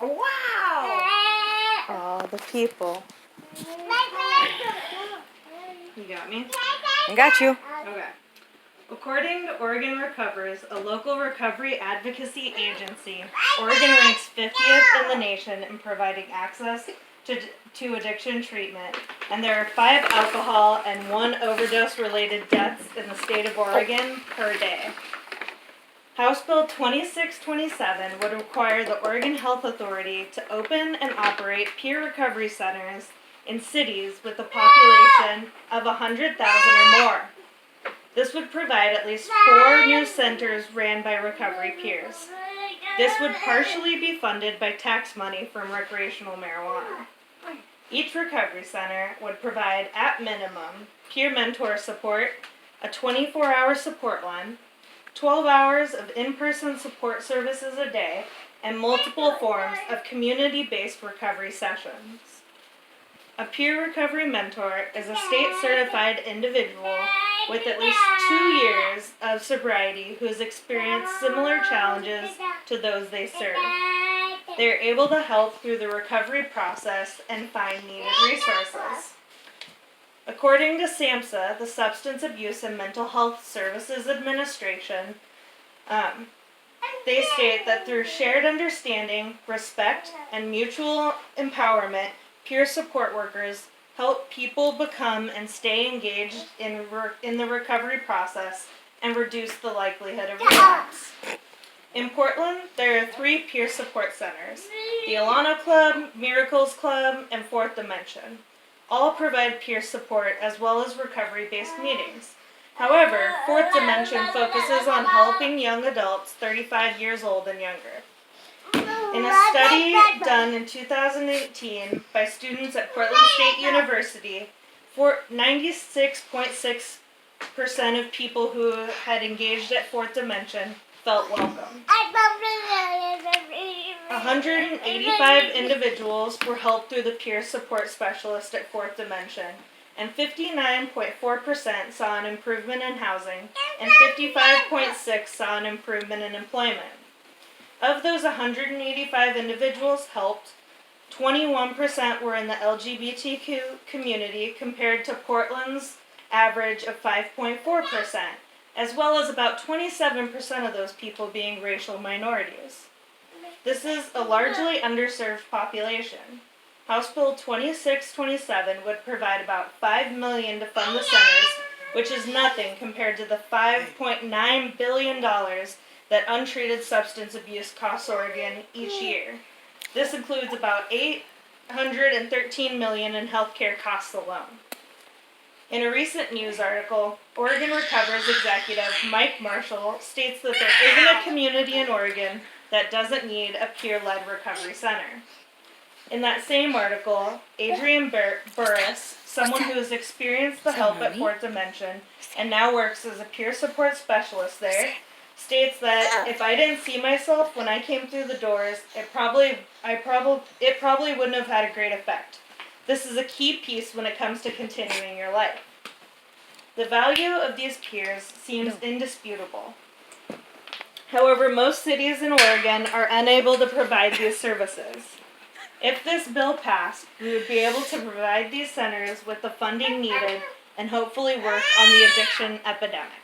Wow! Oh, the people. You got me? I got you. Okay. According to Oregon Recovers, a local recovery advocacy agency, Oregon ranks 50th in the nation in providing access to addiction treatment, and there are 5 alcohol and 1 overdose-related deaths in the state of Oregon per day. House Bill 2627 would require the Oregon Health Authority to open and operate peer recovery centers in cities with a population of 100,000 or more. This would provide at least 4 new centers ran by recovery peers. This would partially be funded by tax money from recreational marijuana. Each recovery center would provide, at minimum, peer mentor support, a 24-hour support line, 12 hours of in-person support services a day, and multiple forms of community-based recovery sessions. A peer recovery mentor is a state-certified individual with at least 2 years of sobriety who has experienced similar challenges to those they serve. They are able to help through the recovery process and find needed resources. According to SAMHSA, the Substance Abuse and Mental Health Services Administration, they state that through shared understanding, respect, and mutual empowerment, peer support workers help people become and stay engaged in the recovery process and reduce the likelihood of relapse. In Portland, there are 3 peer support centers, the Alana Club, Miracles Club, and Fourth Dimension. All provide peer support as well as recovery-based meetings. However, Fourth Dimension focuses on helping young adults 35 years old and younger. In a study done in 2018 by students at Portland State University, 96.6% of people who had engaged at Fourth Dimension felt welcome. 185 individuals were helped through the peer support specialist at Fourth Dimension, and 59.4% saw an improvement in housing, and 55.6% saw an improvement in employment. Of those 185 individuals helped, 21% were in the LGBTQ community compared to Portland's average of 5.4%, as well as about 27% of those people being racial minorities. This is a largely underserved population. House Bill 2627 would provide about $5 million to fund the centers, which is nothing compared to the $5.9 billion that untreated substance abuse costs Oregon each year. This includes about $813 million in healthcare costs alone. In a recent news article, Oregon Recovers executive Mike Marshall states that there isn't a community in Oregon that doesn't need a peer-led recovery center. In that same article, Adrian Burris, someone who has experienced the help at Fourth Dimension and now works as a peer support specialist there, states that if I didn't see myself when I came through the doors, it probably wouldn't have had a great effect. This is a key piece when it comes to continuing your life. The value of these peers seems indisputable. However, most cities in Oregon are unable to provide these services. If this bill passed, we would be able to provide these centers with the funding needed and hopefully work on the addiction epidemic.